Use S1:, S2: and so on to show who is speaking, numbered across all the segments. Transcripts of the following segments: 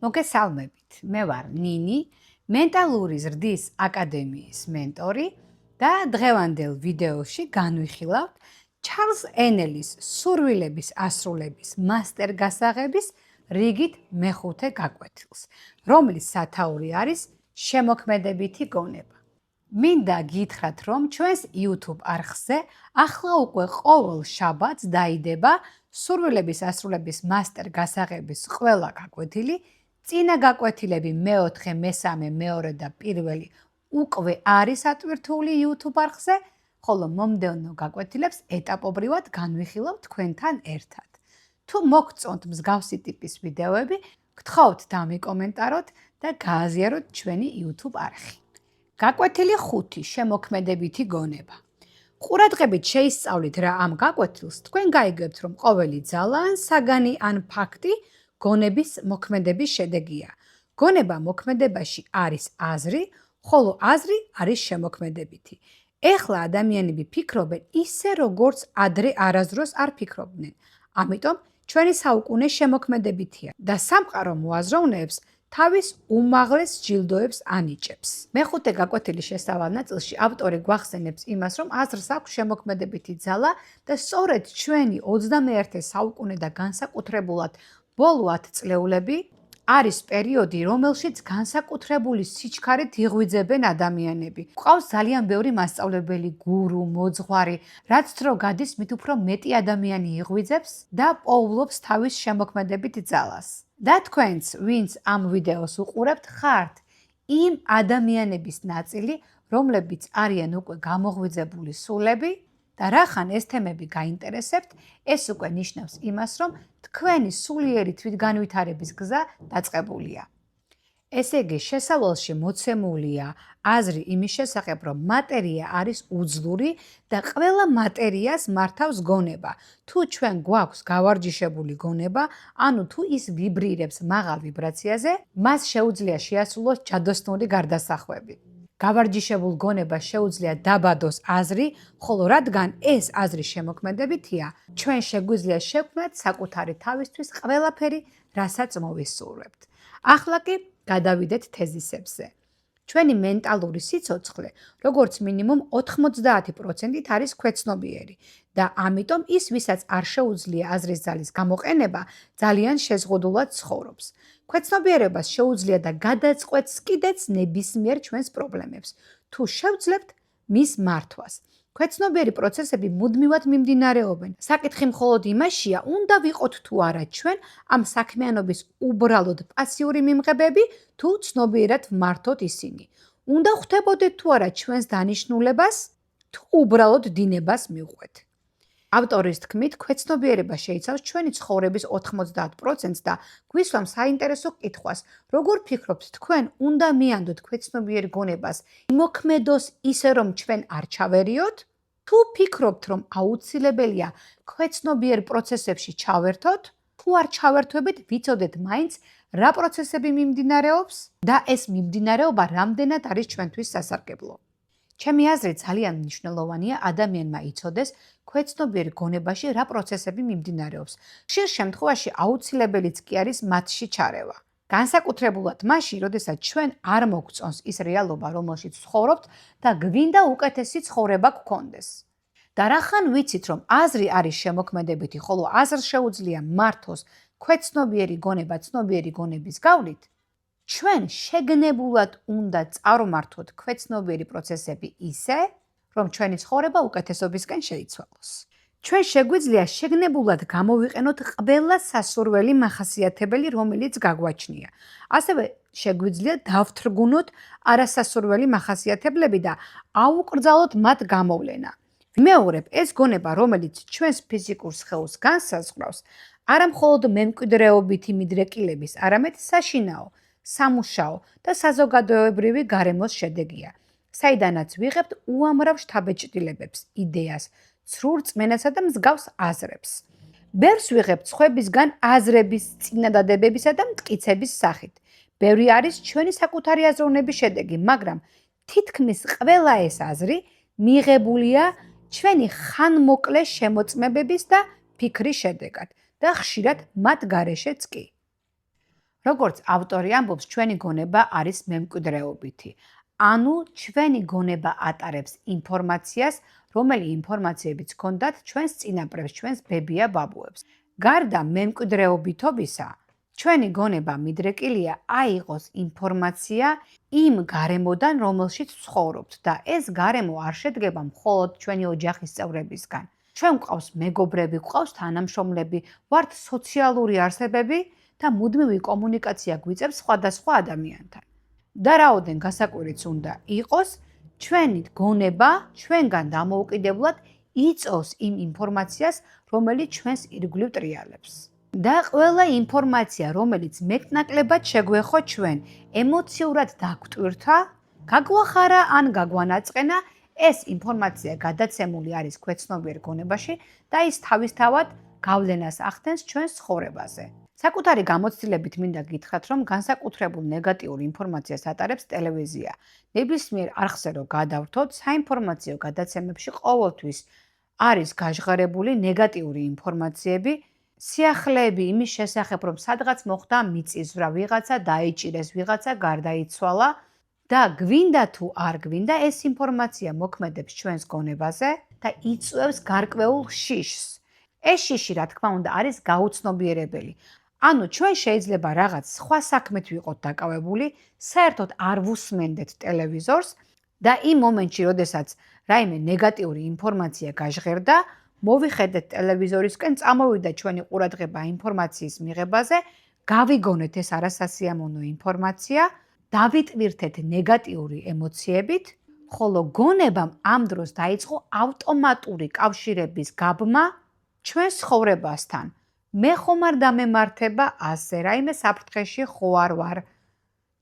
S1: მოგესალმებით. მე ვარ ნინი, მენტალური ზრდის აკადემიის მენტორი და დღევანდელ ვიდეოში განვიხილავთ ჩარლზ ენელის სურვილების ასრულების მასტერ გასაღების რიგით მეხუთე გაკვეთილს, რომლის სათაური არის შემოქმედებითი გონება. მინდა გითხრათ, რომ ჩვენს YouTube არხზე ახლა უკვე ყოველ შაბათს დაიდება სურვილების ასრულების მასტერ გასაღების ყველა გაკვეთილი. წინა გაკვეთილები მეოთხე, მესამე, მეორე და პირველი უკვე არის ატვირთული YouTube არხზე, ხოლო მომდევნო გაკვეთილებს ეტაპობრივად განვიხილავ თქვენთან ერთად. თუ მოგწონთ მსგავსი ტიპის ვიდეოები, გთხოვთ დამიკომენტაროთ და გააზიაროთ ჩვენი YouTube არხი. გაკვეთილი 5 შემოქმედებითი გონება. ყურადღებით შეისწავლით რა ამ გაკვეთილს, თქვენ გაიგებთ, რომ ყოველი ძალა ან საგანი ან ფაქტი გონების მოქმედების შედეგია. გონება მოქმედებაში არის აზრი, ხოლო აზრი არის შემოქმედებითი. ეხლა ადამიანები ფიქრობენ ისე, როგორც ადრე არასდროს არ ფიქრობდნენ. ამიტომ ჩვენი საუკუნე შემოქმედებითია და სამყარო მოაზროვნეებს თავის უმაღლეს ჯილდოებს ანიჭებს. მეხუთე გაკვეთილის შესავალ ნაწილში ავტორი გვახსენებს იმას, რომ აზრს აქვს შემოქმედებითი ძალა და სწორედ ჩვენი 21-ე საუკუნე და განსაკუთრებულად ბოლო 10 წლეულები არის პერიოდი, რომელშიც განსაკუთრებული სიჩქარით იღვიძებენ ადამიანები. გვყავს ძალიან ბევრი მასწავლებელი, გურუ, მოძღვარი, რაც დრო გადის, მით უფრო მეტი ადამიანი იღვიძებს და პოულობს თავის შემოქმედებით ძალას. და თქვენც, ვინც ამ ვიდეოს უყურებთ, ხართ იმ ადამიანების ნაწილი, რომლებიც არიან უკვე გამოღვიძებული სულები და რახან ეს თემები გაინტერესებთ, ეს უკვე ნიშნავს იმას, რომ თქვენი სულიერი თვითგანვითარების გზა დაწყებულია. ესე იგი, შესავალში მოცემულია აზრი იმის შესახებ, რომ მატერია არის უძლური და ყველა მატერიას მართავს გონება. თუ ჩვენ გვაქვს გავარჯიშებული გონება, ანუ თუ ის ვიბრირებს მაღალ ვიბრაციაზე, მას შეუძლია შეასრულოს ჯადოსნური გარდასახვევი. გავარჯიშებულ გონებას შეუძლია დაბადოს აზრი, ხოლო რადგან ეს აზრი შემოქმედებითია, ჩვენ შეგვიძლია შევქმნათ საკუთარი თავისთვის ყველაფერი, რასაც მოვისურვებთ. ახლა კი გადავიდეთ თეზისებზე. ჩვენი მენტალური სიცოცხლე, როგორც მინიმუმ 90% არის ქვეცნობიერი და ამიტომ ის, ვისაც არ შეუძლია აზრის ძალის გამოყენება, ძალიან შეზღუდულად ცხოვრობს. ქვეცნობიერებას შეუძლია და გადაწყვეტს კიდეც ნებისმიერ ჩვენს პრობლემებს, თუ შევძლებთ მის მართვას. ქვეცნობიერი პროცესები მუდმივად მიმდინარეობენ. საკითხი მხოლოდ იმაშია, უნდა ვიყოთ თუ არა ჩვენ ამ საქმიანობის უბრალოდ პასიური მიმღებები, თუ ცნობიერად ვმართოთ ისინი. უნდა ხვდებოდეთ თუ არა ჩვენს დანიშნულებას, თუ უბრალოდ დინებას მივყვეთ. ავტორის თქმით, ქვეცნობიერება შეიცავს ჩვენი ცხოვრების 90%-ს და გვისვამს საინტერესო კითხვას, როგორ ფიქრობთ თქვენ, უნდა მიანდოთ ქვეცნობიერ გონებას იმოქმედოს ისე, რომ ჩვენ არ ჩავერიოთ? თუ ფიქრობთ, რომ აუცილებელია ქვეცნობიერ პროცესებში ჩავერთოთ, თუ არ ჩავერთვებით, ვიცოდეთ მაინც რა პროცესები მიმდინარეობს და ეს მიმდინარეობა რამდენად არის ჩვენთვის სასარგებლო. ჩემი აზრით ძალიან მნიშვნელოვანია ადამიანმა იცოდეს ქვეცნობიერ გონებაში რა პროცესები მიმდინარეობს. ხშირ შემთხვევაში აუცილებელიც კი არის მათში ჩარევა. განსაკუთრებულად მაშინ, როდესაც ჩვენ არ მოგწონს ის რეალობა, რომელშიც ცხოვრობთ და გვინდა უკეთესი ცხოვრება გქონდეს. და რახან ვიცით, რომ აზრი არის შემოქმედებითი, ხოლო აზრს შეუძლია მართოს ქვეცნობიერი გონება ცნობიერი გონების გავლით, ჩვენ შეგნებულად უნდა წარმართოთ ქვეცნობიერი პროცესები ისე, რომ ჩვენი ცხოვრება უკეთესობისკენ შეიცვალოს. ჩვენ შეგვიძლია შეგნებულად გამოვიყენოთ ყველა სასურველი მახასიათებელი, რომელიც გაგვაჩნია. ასევე შეგვიძლია დავთრგუნოთ არასასურველი მახასიათებლები და აუკრძალოთ მათ გამოვლენა. ვიმეორებ, ეს გონება, რომელიც ჩვენს ფიზიკურ სხეულს განსაზღვრავს, არა მხოლოდ მემკვიდრეობითი მიდრეკილების, არამედ საშინაო, სამუშაო და საზოგადოებრივი გარემოს შედეგია, საიდანაც ვიღებთ უამრავ შთაბეჭდილებებს, იდეას, ცრუ რწმენასა და მსგავს აზრებს. ბევრს ვიღებთ სხვებისგან აზრების, წინადადებებისა და მტკიცების სახით. ბევრი არის ჩვენი საკუთარი აზროვნების შედეგი, მაგრამ თითქმის ყველა ეს აზრი მიღებულია ჩვენი ხანმოკლე შემოწმებების და ფიქრის შედეგად და ხშირად მათ გარეშეც კი. როგორც ავტორი ამბობს, ჩვენი გონება არის მემკვიდრეობითი. ანუ ჩვენი გონება ატარებს ინფორმაციას, რომელი ინფორმაციებიც ჰქონდათ ჩვენს წინაპრებს, ჩვენს ბებია-ბაბუებს. გარდა მემკვიდრეობითობისა, ჩვენი გონება მიდრეკილია აიღოს ინფორმაცია იმ გარემოდან, რომელშიც ვცხოვრობთ და ეს გარემო არ შედგება მხოლოდ ჩვენი ოჯახის წევრებისგან. ჩვენ გვყავს მეგობრები, გვყავს თანამშრომლები, ვართ სოციალური არსებები და მუდმივი კომუნიკაცია გვიწევს სხვადასხვა ადამიანთან. და რაოდენ გასაკვირიც უნდა იყოს, ჩვენი გონება ჩვენგან დამოუკიდებლად იწვევს იმ ინფორმაციას, რომელიც ჩვენს ირგვლივ ტრიალებს. და ყველა ინფორმაცია, რომელიც მეტნაკლებად შეგვეხო ჩვენ, ემოციურად დაგვტვირთა, გაგვახარა ან გაგვანაწყენა, ეს ინფორმაცია გადაცემული არის ქვეცნობიერ გონებაში და ის თავისთავად გავლენას ახდენს ჩვენს ცხოვრებაზე. საკუთარი გამოცდილებით მინდა გითხრათ, რომ განსაკუთრებულ ნეგატიურ ინფორმაციას ატარებს ტელევიზია. ნებისმიერ არხზე რო გადავრთოთ, საინფორმაციო გადაცემებში ყოველთვის არის გაჟღერებული ნეგატიური ინფორმაციები, სიახლეები იმის შესახებ, რომ სადღაც მოხდა მიწისძვრა, ვიღაცა დაიჭირეს, ვიღაცა გარდაიცვალა და გვინდა თუ არ გვინდა, ეს ინფორმაცია მოქმედებს ჩვენს გონებაზე და იწვევს გარკვეულ შიშს. ეს შიში, რა თქმა უნდა, არის გაუცნობიერებელი. ანუ ჩვენ შეიძლება რაღაც სხვა საქმეთ ვიყოთ დაკავებული, საერთოდ არ ვუსმენდეთ ტელევიზორს და იმ მომენტში, როდესაც რაიმე ნეგატიური ინფორმაცია გაჟღერდა, მოვიხედეთ ტელევიზორისკენ, წამოვიდა ჩვენი ყურადღება ინფორმაციის მიღებაზე, გავიგონეთ ეს არასასიამოვნო ინფორმაცია, დავიტვირთეთ ნეგატიური ემოციებით, ხოლო გონებამ ამ დროს დაიწყო ავტომატური კავშირების გაბმა ჩვენს ცხოვრებასთან. მე ხომ არ დამემართება ასე, რაიმე საფრთხეში ხო არ ვარ,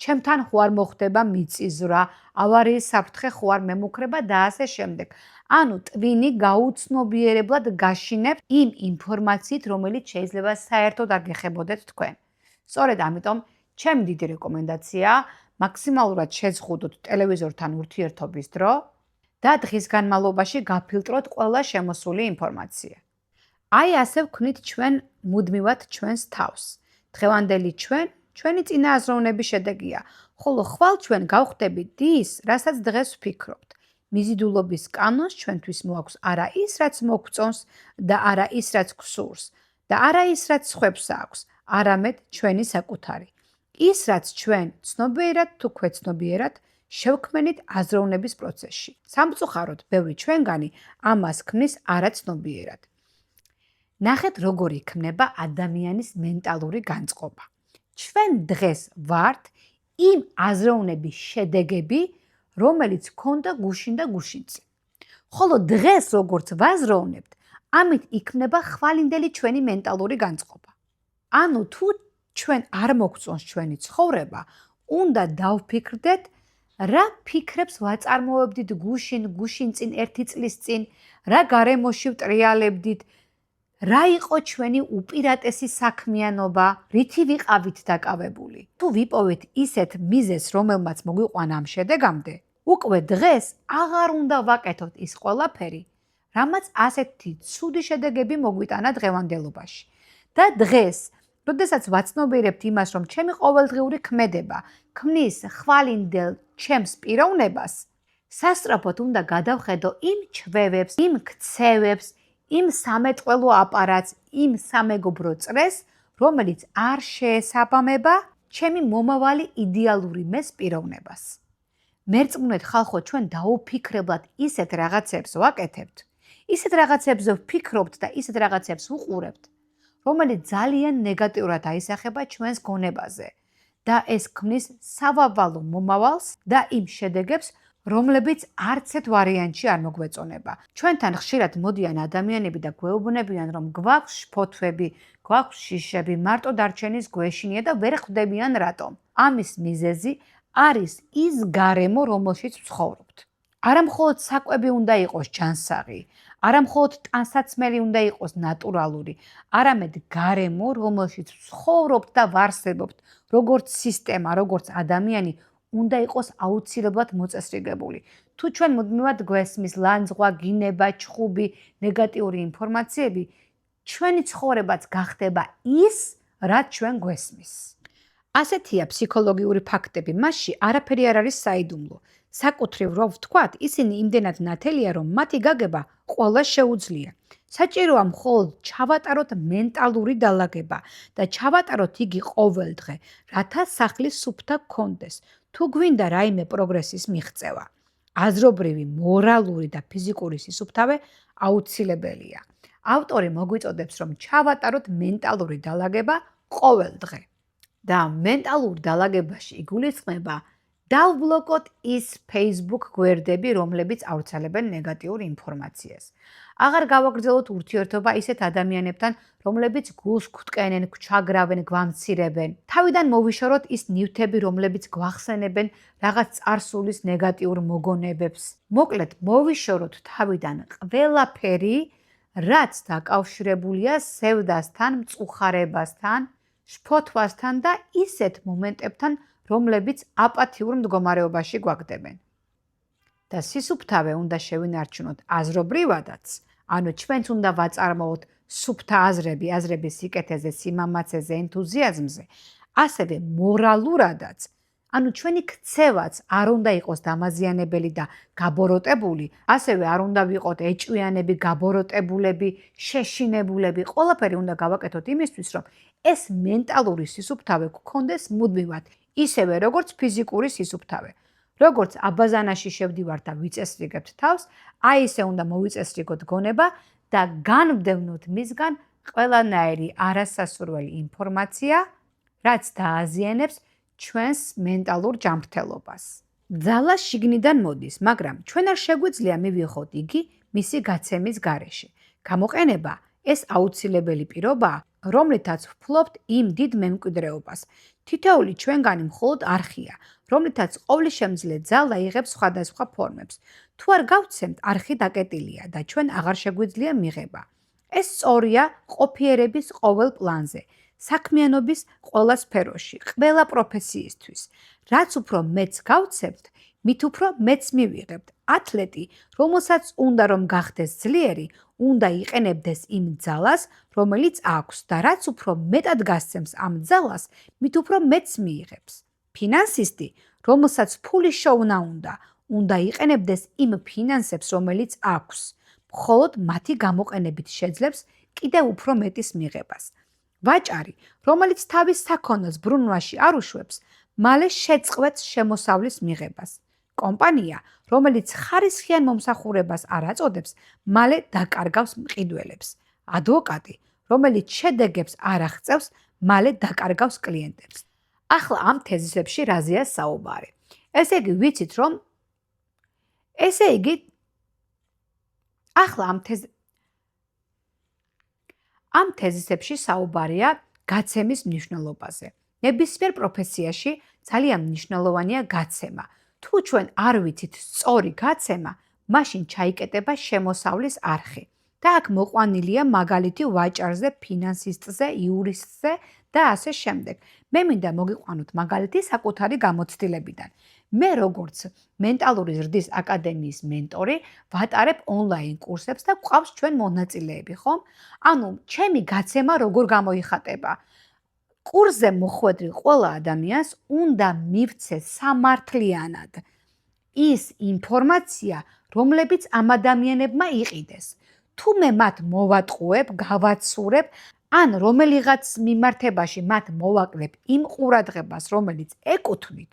S1: ჩემთან ხო არ მოხდება მიწისძვრა, ავარიის საფრთხე ხო არ მემუქრება და ასე შემდეგ. ანუ ტვინი გაუცნობიერებლად გაშინებთ იმ ინფორმაციით, რომელიც შეიძლება საერთოდ არ გეხებოდეთ თქვენ. სწორედ ამიტომ ჩემი დიდი რეკომენდაციაა მაქსიმალურად შეზღუდოთ ტელევიზორთან ურთიერთობის დრო და დღის განმავლობაში გაფილტროთ ყველა შემოსული ინფორმაცია. აი ასე ვქნით ჩვენ მუდმივად ჩვენს თავს. დღევანდელი ჩვენი წინააზროვნების შედეგია, ხოლო ხვალ ჩვენ გავხდებით ის, რასაც დღეს ვფიქრობთ. მიზიდულობის კანონს ჩვენთვის მოაქვს არა ის, რაც მოგწონს და არა ის, რაც გსურს და არა ის, რაც სხვებს აქვს, არამედ ჩვენი საკუთარი. ის, რაც ჩვენ ცნობიერად თუ ქვეცნობიერად შევქმნით აზროვნების პროცესში. სამწუხაროდ, ბევრი ჩვენგანი ამას ქმნის არაცნობიერად. ნახეთ, როგორ იქმნება ადამიანის მენტალური განწყობა. ჩვენ დღეს ვართ იმ აზროვნების შედეგები, რომელიც ჰქონდა გუშინ და გუშინწინ. ხოლო დღეს როგორც ვაზროვნებთ, ამით იქმნება ხვალინდელი ჩვენი მენტალური განწყობა. ანუ თუ ჩვენ არ მოგწონს ჩვენი ცხოვრება, უნდა დავფიქრდეთ, რა ფიქრებს ვაწარმოებდით გუშინ-წინ 1 წლის წინ, რა გარემოში ვტრიალებდით, რა იყო ჩვენი უპირატესი საქმიანობა, რითი ვიყავით დაკავებული. თუ ვიპოვეთ ისეთ მიზეზს, რომელმაც მოგვიყვანა ამ შედეგამდე, უკვე დღეს აღარ უნდა ვაკეთოთ ის ყველაფერი, რამაც ასეთი ცუდი შედეგები მოგვიტანა დღევანდელობაში. და დღეს, როდესაც ვაცნობიერებთ იმას, რომ ჩემი ყოველდღიური ქმედება ქმნის ხვალინდელ ჩემს პიროვნებას, სასწრაფოდ უნდა გადავხედო იმ ჩვევებს, იმ ქცევებს, იმ სამეწყველო აპარატს, იმ სამეგობრო წრეს, რომელიც არ შეესაბამება ჩემი მომავალი იდეალური მეს პიროვნებას. მერწმუნეთ ხალხო, ჩვენ დაუფიქრებლად ისეთ რაღაცებს ვაკეთებთ, ისეთ რაღაცებს ვფიქრობთ და ისეთ რაღაცებს ვუყურებთ, რომელიც ძალიან ნეგატიურად აისახება ჩვენს გონებაზე და ეს ქმნის სავალალო მომავალს და იმ შედეგებს, რომლებიც არც ერთ ვარიანტში არ მოგვეწონება. ჩვენთან ხშირად მოდიან ადამიანები და გვეუბნებიან, რომ გვაქვს შფოთვები, გვაქვს შიშები, მარტო დარჩენის გვეშინია და ვერ ხვდებიან რატომ. ამის მიზეზი არის ის გარემო, რომელშიც ვცხოვრობთ. არა მხოლოდ საკვები უნდა იყოს ჯანსაღი, არა მხოლოდ ტანსაცმელი უნდა იყოს ნატურალური, არამედ გარემო, რომელშიც ვცხოვრობთ და ვარსებობთ, როგორც სისტემა, როგორც ადამიანი, უნდა იყოს აუცილებლად მოწესრიგებული. თუ ჩვენ მუდმივად გვესმის ლანძღვა, გინება, ჩხუბი, ნეგატიური ინფორმაციები, ჩვენი ცხოვრებაც გახდება ის, რაც ჩვენ გვესმის. ასეთია ფსიქოლოგიური ფაქტები, მასში არაფერი არ არის საიდუმლო. საკუთრივ რო ვთქვათ, ისინი იმდენად ნათელია, რომ მათი გაგება ყველა შეუძლია. საჭიროა მხოლოდ ჩავატაროთ მენტალური დალაგება და ჩავატაროთ იგი ყოველ დღე, რათა სახლის სუფთა გქონდეს, თუ გვინდა რაიმე პროგრესის მიღწევა. აზრობრივი, მორალური და ფიზიკური სისუფთავე აუცილებელია. ავტორი მოგვიწოდებს, რომ ჩავატაროთ მენტალური დალაგება ყოველ დღე. და მენტალურ დალაგებაში იგულისხმება დავბლოკოთ ის Facebook გვერდები, რომლებიც ავრცელებენ ნეგატიურ ინფორმაციას. აღარ გავაგრძელოთ ურთიერთობა ისეთ ადამიანებთან, რომლებიც გულს გვტკენენ, გვჩაგრავენ, გვამცირებენ. თავიდან მოვიშოროთ ის ნივთები, რომლებიც გვახსენებენ რაღაც წარსულის ნეგატიურ მოგონებებს. მოკლედ, მოვიშოროთ თავიდან ყველაფერი, რაც დაკავშირებულია სევდასთან, მწუხარებასთან, შფოთვასთან და ისეთ მომენტებთან, რომლებიც აპათიურ მდგომარეობაში გვაგდებენ. და სისუფთავე უნდა შევინარჩუნოთ აზრობრივადაც, ანუ ჩვენც უნდა ვაწარმოოთ სუფთა აზრების სიკეთეზე, სიმამაცეზე, ენთუზიაზმზე, ასევე მორალურადაც, ანუ ჩვენი ქცევაც არ უნდა იყოს დამაზიანებელი და გაბოროტებული, ასევე არ უნდა ვიყოთ ეჭვიანები, გაბოროტებულები, შეშინებულები, ყველაფერი უნდა გავაკეთოთ იმისთვის, რომ ეს მენტალური სისუფთავე გქონდეს მუდმივად, ისევე როგორც ფიზიკური სისუფთავე. როგორც აბაზანაში შევდივართ და ვიწესრიგებთ თავს, აი ესე უნდა მოვიწესრიგოთ გონება და განვდევნოთ მისგან ყველანაირი არასასურველი ინფორმაცია, რაც დააზიანებს ჩვენს მენტალურ ჯანმრთელობას. ძალა შიგნიდან მოდის, მაგრამ ჩვენ არ შეგვიძლია მივიღოთ იგი მისი გაცემის გარეშე. გამოყენება ეს აუცილებელი პირობაა, რომლითაც ვფლობთ იმ დიდ მემკვიდრეობას. თითოეული ჩვენგანი მხოლოდ არხია, რომლითაც ყოვლისშემძლე ძალა იღებს სხვადასხვა ფორმებს. თუ არ გავცემთ, არხი დაკეტილია და ჩვენ აღარ შეგვიძლია მიღება. ეს სწორია ყოფიერების ყოველ პლანზე, საქმიანობის ყველა სფეროში, ყველა პროფესიისთვის. რაც უფრო მეც გავცემთ, მით უფრო მეც მივიღებთ. ათლეტი, რომელსაც უნდა რომ გახდეს ძლიერი, უნდა იყენებდეს იმ ძალას, რომელიც აქვს და რაც უფრო მეტად გასცემს ამ ძალას, მით უფრო მეც მიიღებს. ფინანსისტი, რომელსაც ფულის შოვნა უნდა იყენებდეს იმ ფინანსებს, რომელიც აქვს. მხოლოდ მათი გამოყენებით შეძლებს კიდევ უფრო მეტის მიღებას. ვაჭარი, რომელიც თავის საქონელს ბრუნვაში არ უშვებს, მალე შეწყვეტს შემოსავლის მიღებას. კომპანია, რომელიც ხარისხიან მომსახურებას არ აწოდებს, მალე დაკარგავს მყიდველებს. ადვოკატი, რომელიც შედეგებს არ აღწევს, მალე დაკარგავს კლიენტებს. ახლა ამ თეზისებში რაზეა საუბარი? ესე იგი, ვიცით რომ ამ თეზისებში საუბარია გაცემის მნიშვნელობაზე. ნებისმიერ პროფესიაში ძალიან მნიშვნელოვანია გაცემა. თუ ჩვენ არ ვიცით სწორი გაცემა, მაშინ ჩაიკეტება შემოსავლის არხი. და აქ მოყვანილია მაგალითი ვაჭარზე, ფინანსისტზე, იურისტზე და ასე შემდეგ. მე მინდა მოგიყვანოთ მაგალითი საკუთარი გამოცდილებიდან. მე როგორც მენტალური ზრდის აკადემიის მენტორი, ვატარებ ონლაინ კურსებს და გვყავს ჩვენ მონაწილეები, ხომ? ანუ ჩემი გაცემა როგორ გამოიხატება? კურსზე მოხვედრილ ყველა ადამიანს უნდა მივცეს სამართლიანად ის ინფორმაცია, რომლებიც ამ ადამიანებმა იყიდეს. თუ მე მათ მოვატყუებ, გავაცურებ, ან რომელიღაც მიმართებაში მათ მოვაკლებ იმ ყურადღებას, რომელიც ეკუთვნით,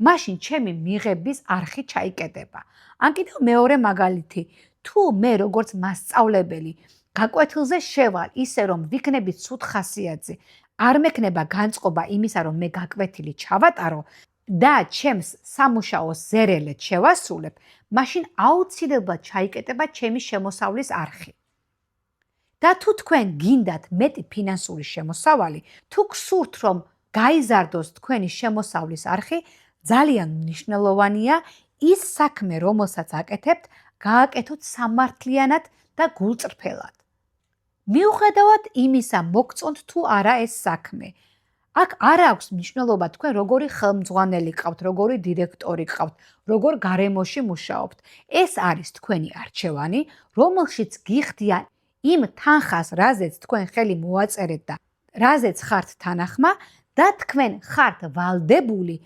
S1: მაშინ ჩემი მიღების არხი ჩაიკეტება. ან კიდევ მეორე მაგალითი, თუ მე როგორც მასწავლებელი გაკვეთილზე შევალ ისე რომ ვიქნებით ცუდ ხასიათზე, არ მექნება განწყობა იმისა, რომ მე გაკვეთილი ჩავატარო და ჩემს სამუშაოს ზერელეთ შევასრულებ, მაშინ აუცილებლად ჩაიკეტება ჩემი შემოსავლის არხი. და თუ თქვენ გინდათ მეტი ფინანსური შემოსავალი, თუ გსურთ რომ გაიზარდოს თქვენი შემოსავლის არხი, ძალიან მნიშვნელოვანია ის საქმე, რომელსაც აკეთებთ, გააკეთოთ სამართლიანად და გულწრფელად. მიუხედავად იმისა, მოგწონთ თუ არა ეს საქმე. აქ არ აქვს მნიშვნელობა თქვენ როგორი ხელმძღვანელი გყავთ, როგორი დირექტორი გყავთ, როგორ გარემოში მუშაობთ. ეს არის თქვენი არჩევანი, რომელშიც გიხდიან იმ თანხას, რაზეც თქვენ ხელი მოაწერეთ და რაზეც ხართ თანახმა და თქვენ ხართ ვალდებული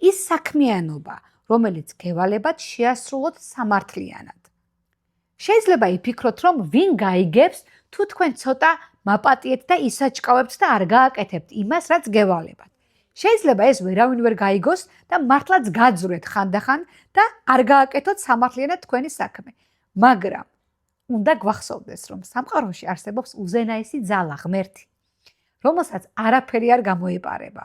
S1: ის საქმიანობა, რომელიც გევალებათ შეასრულოთ სამართლიანად. შეიძლება იფიქროთ, რომ ვინ გაიგებს, თუ თქვენ ცოტა მაპატიეთ და ისაჭკავებთ და არ გააკეთებთ იმას, რაც გევალებათ. შეიძლება ეს ვერავინ ვერ გაიგოს და მართლაც გაძვრეთ ხანდახან და არ გააკეთოთ სამართლიანად თქვენი საქმე. მაგრამ უნდა გვახსოვდეს, რომ სამყაროში არსებობს უზენაესი ძალა, ღმერთი, რომელსაც არაფერი არ გამოეპარება.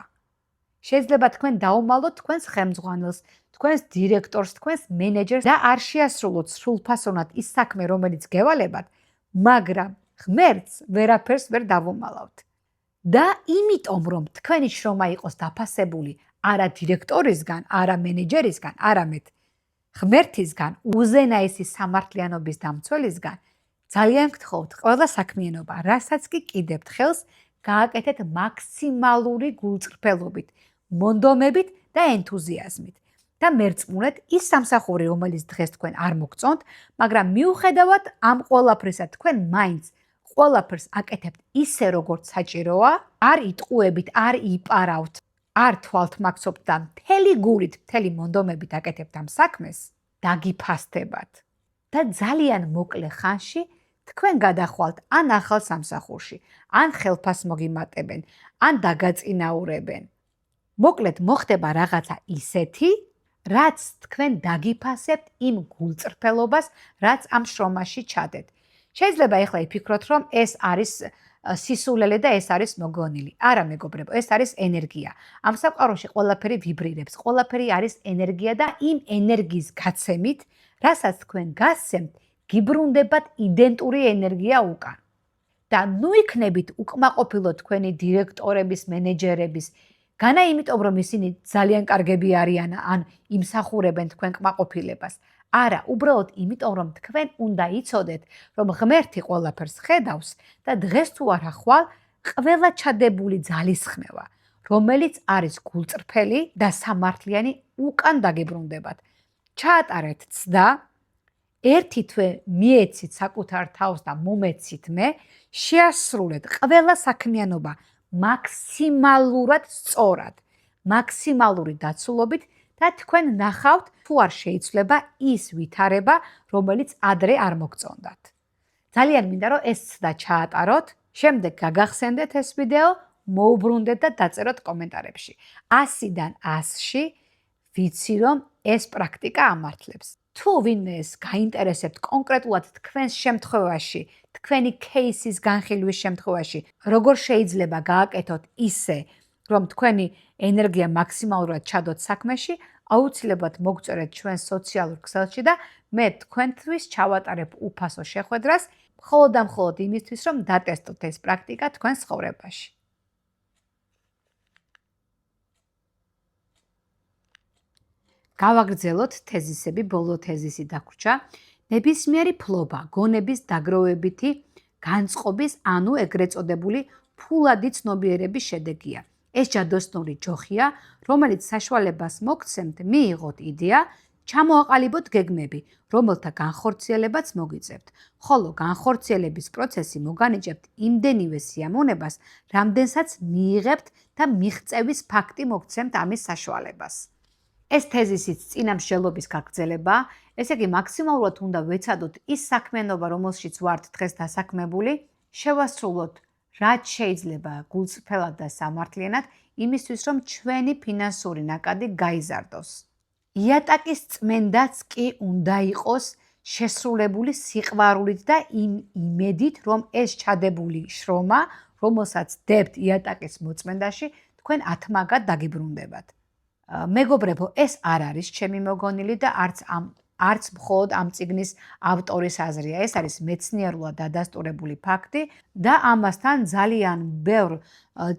S1: შეიძლება თქვენ დაუმალოთ თქვენს ხელმძღვანელს, თქვენს დირექტორს, თქვენს მენეჯერს და არ შეასრულოთ სრულფასოვნად ის საქმე, რომელიც გევალებათ, მაგრამ ღმერთს ვერაფერს ვერ დავუმალავთ. და იმიტომ, რომ თქვენი შრომა იყოს დაფასებული არა დირექტორისგან, არა მენეჯერისგან, არამედ ღმერთისგან, უზენაესი სამართლიანობის დამცველისგან, ძალიან გთხოვთ, ყველა საქმიანობა, რასაც კი კიდებთ ხელს, გააკეთეთ მაქსიმალური გულწრფელობით, მონდომებით და ენთუზიაზმით. და მერწმუნეთ ის სამსახური, რომელიც დღეს თქვენ არ მოგწონთ, მაგრამ მიუხედავად ამ ყველაფრისა, თქვენ მაინც ყველაფერს აკეთებთ ისე, როგორც საჭიროა, არ იტყუებით, არ იპარავთ, არ თვალთმაქსობთ და მთელი გულით, მთელი მონდომებით აკეთებთ ამ საქმეს, დაგიფასდებათ. და ძალიან მოკლე ხანში თქვენ გადახვალთ ან ახალ სამსახურში, ან ხელფას მოგიმატებენ, ან დაგაწინაურებენ. მოკლედ მოხდება რაღაცა ისეთი, რაც თქვენ დაგიფასებთ იმ გულწრფელობას, რაც ამ შრომაში ჩადეთ. შეიძლება ეხლა იფიქროთ, რომ ეს არის სისულელე და ეს არის მოგონილი. არა, მეგობრებო, ეს არის ენერგია. ამ სამყაროში ყველაფერი ვიბრირებს, ყველაფერი არის ენერგია და იმ ენერგიის გაცემით, რასაც თქვენ გასცემთ, გიბრუნდებათ იდენტური ენერგია უკან. და ნუ იქნებით უკმაყოფილო თქვენი დირექტორების, მენეჯერების, განა იმიტომ, რომ ისინი ძალიან კარგები არიან, ან იმსახურებენ თქვენ კმაყოფილებას. არა, უბრალოდ იმიტომ, რომ თქვენ უნდა იცოდეთ, რომ ღმერთი ყველაფერს ხედავს და დღეს თუ არა ხვალ, ყველა ჩადებული ძალისხმევა, რომელიც არის გულწრფელი და სამართლიანი, უკან დაგიბრუნდებათ. ჩაატარეთ ცდა, ერთი თვე მიეცით საკუთარ თავს და მომეცით მე, შეასრულეთ ყველა საქმიანობა მაქსიმალურად სწორად, მაქსიმალური დაცულობით და თქვენ ნახავთ, თუ არ შეიცვლება ის ვითარება, რომელიც ადრე არ მოგწონდათ. ძალიან მინდა, რომ ეს ცდა ჩაატაროთ, შემდეგ გაგახსენდეთ ეს ვიდეო, მოუბრუნდეთ და დაწეროთ კომენტარებში. 100-დან 100-ში ვიცი, რომ ეს პრაქტიკა ამართლებს. თუ ვინმეს გაინტერესებთ კონკრეტულად თქვენს შემთხვევაში, თქვენი кейსის განხილვის შემთხვევაში, როგორ შეიძლება გააკეთოთ ისე, რომ თქვენი ენერგია მაქსიმალურად ჩადოთ საქმეში, აუცილებლად მოგწერეთ ჩვენ სოციალურ ქსელში და მე თქვენთვის ჩავატარებ უფასო შეხვედრას, მხოლოდ და მხოლოდ იმისთვის, რომ დატესტოთ ეს პრაქტიკა თქვენ ცხოვრებაში. გავაგრძელოთ თეზისები, ბოლო თეზისი დაგვრჩა. ნებისმიერი ფლობა, გონების დაგროვებითი განწყობის, ანუ ეგრეთ წოდებული ფულადი ცნობიერების შედეგია. ეს ჯადოსნური ჯოხია, რომელიც საშუალებას მოგცემთ მიიღოთ იდეა, ჩამოაყალიბოთ გეგმები, რომელთა განხორციელებაც მოგიწევთ. ხოლო განხორციელების პროცესი მოგანიჭებთ იმდენივე სიამოვნებას, რამდენსაც მიიღებთ და მიღწევის ფაქტი მოგცემთ ამის საშუალებას. ეს თეზისიც წინამსჯელობის გაგრძელება, ესე იგი მაქსიმალურად უნდა ვეცადოთ ის საქმიანობა, რომელშიც ვართ დღეს დასაქმებული, შევასრულოთ რაც შეიძლება გულწრფელად და სამართლიანად, იმისთვის, რომ ჩვენი ფინანსური ნაკადი გაიზარდოს. იატაკის წმენდაც კი უნდა იყოს შესრულებული სიყვარულით და იმ იმედით, რომ ეს ჩადებული შრომა, რომელსაც დებთ იატაკის მოწმენდაში, თქვენ ათმაგად დაგიბრუნდებათ. მეგობრებო, ეს არ არის ჩემი მოგონილი და არც მხოლოდ ამ წიგნის ავტორის აზრია. ეს არის მეცნიერულად დადასტურებული ფაქტი და ამასთან ძალიან ბევრ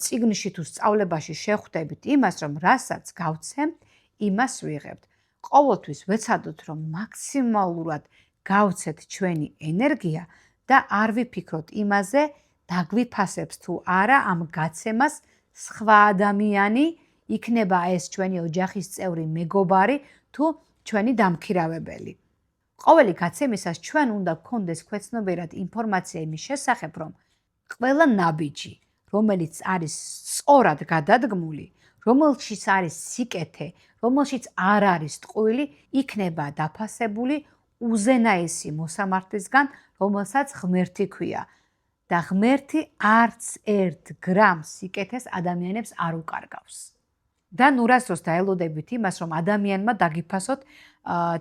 S1: წიგნში თუ სწავლებაში შეხვდებით იმას, რომ რასაც გავცემთ, იმას ვიღებთ. ყოველთვის ვეცადოთ, რომ მაქსიმალურად გავცეთ ჩვენი ენერგია და არ ვიფიქროთ იმაზე, დაგვიფასებს თუ არა ამ გაცემას სხვა ადამიანი, იქნება ეს ჩვენი ოჯახის წევრი, მეგობარი თუ ჩვენი დამქირავებელი. ყოველი გაცემისას ჩვენ უნდა გქონდეს ქვეცნობიერად ინფორმაცია იმის შესახებ, რომ ყველა ნაბიჯი, რომელიც არის სწორად გადადგმული, რომელშიც არის სიკეთე, რომელშიც არ არის ტყუილი, იქნება დაფასებული უზენაესი მოსამართლისგან, რომელსაც ღმერთი ქვია. და ღმერთი არც ერთ გრამს სიკეთეს ადამიანებს არ უკარგავს. და ნურასდროს დაელოდებით იმას, რომ ადამიანმა დაგიფასოთ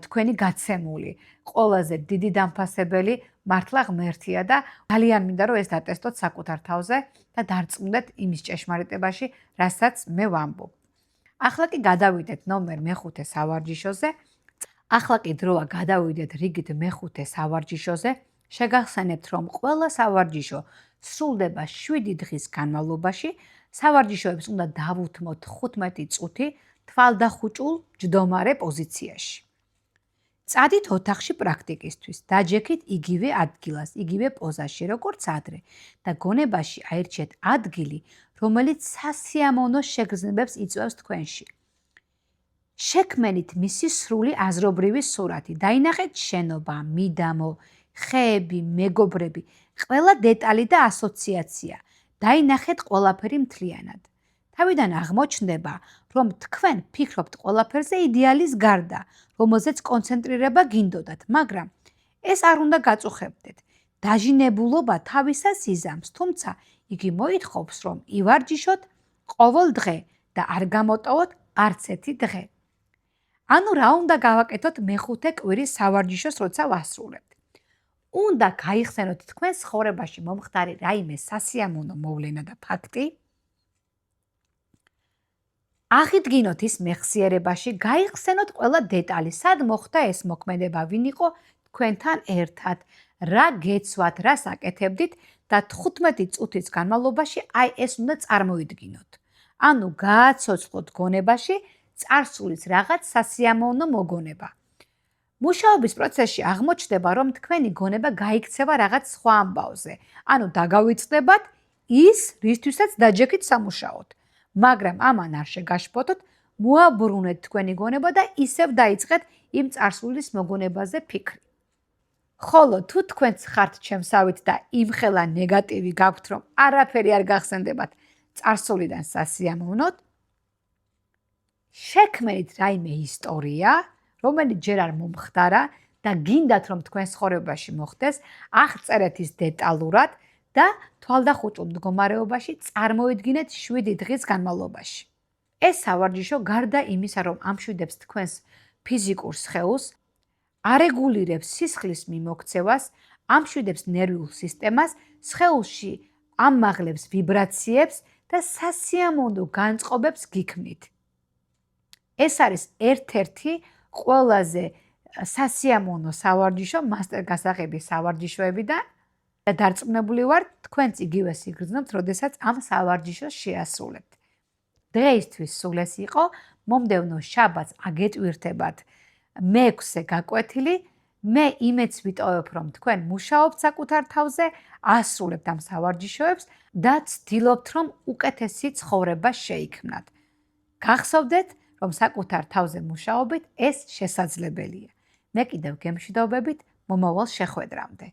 S1: თქვენი გაცემული. ყველაზე დიდი დამფასებელი მართლა ღმერთია და ძალიან მინდა რომ ეს დატესტოთ საკუთარ თავზე და დარწმუნდეთ იმის ჭეშმარიტებაში, რასაც მე ვამბობ. ახლა კი გადავიდეთ ნომერ მე-5 სავარჯიშოზე. ახლა კი დროა გადავიდეთ რიგით მე-5 სავარჯიშოზე. შეგახსენებთ, რომ ყველა სავარჯიშო სრულდება 7 დღის განმავლობაში. სავარჯიშოებს უნდა დავუთმოთ 15 წუთი თვალდახუჭულ ჯდომარე პოზიციაში. წადით ოთახში პრაქტიკისთვის, დაჯექით იგივე ადგილას, იგივე პოზაში, როგორც ადრე და გონებაში აირჩიეთ ადგილი, რომელიც სასიამოვნო შეგრძნებებს იწვევს თქვენში. შექმენით მისი სრული აზრობრივი სურათი, დაინახეთ შენობა, მიდამო, ხეები, მეგობრები, ყველა დეტალი და ასოციაცია. დაინახეთ ყველაფერი მთლიანად. თავიდან აღმოჩნდება, რომ თქვენ ფიქრობთ ყველაფერზე იდეალის გარდა, რომელზეც კონცენტრირება გინდოდათ, მაგრამ ეს არ უნდა გაწუხებდეთ. დაჟინებულობა თავისას იზამს, თუმცა იგი მოითხოვს, რომ ივარჯიშოთ ყოველ დღე და არ გამოტოვოთ არც ერთი დღე. ანუ რა უნდა გავაკეთოთ მე-5 კვირის სავარჯიშოს, როცა ვასრულებთ. უნდა გაიხსენოთ თქვენ ცხოვრებაში მომხდარი რაიმე სასიამოვნო მოვლენა და ფაქტი. აღიდგინოთ ის მეხსიერებაში, გაიხსენოთ ყველა დეტალი, სად მოხდა ეს მოქმედება, ვინ იყო თქვენთან ერთად, რა გეცვათ, რა საკეთებდით და 15 წუთის განმავლობაში აი ეს უნდა წარმოიდგინოთ. ანუ გააცოცხლოთ გონებაში წარსულის რაღაც სასიამოვნო მოგონება. მუშაობის პროცესში აღმოჩნდება, რომ თქვენი გონება გაიქცევა რაღაც სხვა ამბავზე. ანუ დაგავიწყდებათ ის, რისთვისაც დაჯექით სამუშაოდ. მაგრამ ამან არ შეგაშფოთოთ, მოაბრუნეთ თქვენი გონება და ისევ დაიწყეთ იმ წარსულის მოგონებაზე ფიქრი. ხოლო თუ თქვენც ხართ ჩემსავით და იმხელა ნეგატივი გაქვთ, რომ არაფერი არ გახსენდებათ წარსულიდან სასიამოვნოდ, შექმნით რაიმე ისტორია, რომელიც ჯერ არ მომხდარა და გინდათ, რომ თქვენ ცხოვრებაში მოხდეს, აღწერეთ ის დეტალურად და თვალდახუჭულ მდგომარეობაში წარმოიდგინეთ 7 დღის განმავლობაში. ეს სავარჯიშო გარდა იმისა, რომ ამშვიდებს თქვენს ფიზიკურ სხეულს, არეგულირებს სისხლის მიმოქცევას, ამშვიდებს ნერვიულ სისტემას, სხეულში ამაღლებს ვიბრაციებს და სასიამოვნო განწყობებს გიქმნით. ეს არის ერთ-ერთი ყველაზე სასიამოვნო სავარჯიშო მასტერ გასაღების სავარჯიშოებიდან და დარწმუნებული ვარ, თქვენც იგივე სიგრძნობთ, როდესაც ამ სავარჯიშოს შეასრულებთ. დღეისთვის სულ ეს იყო, მომდევნო შაბათს აგეტვირთებათ მე-6 გაკვეთილი. მე იმედს ვიტოვებ, რომ თქვენ მუშაობთ საკუთარ თავზე, ასრულებთ ამ სავარჯიშოებს და ცდილობთ, რომ უკეთესი ცხოვრება შეიქმნათ. გახსოვდეთ, რომ საკუთარ თავზე მუშაობით ეს შესაძლებელია. მე კიდევ გემშვიდობებით მომავალ შეხვედრამდე.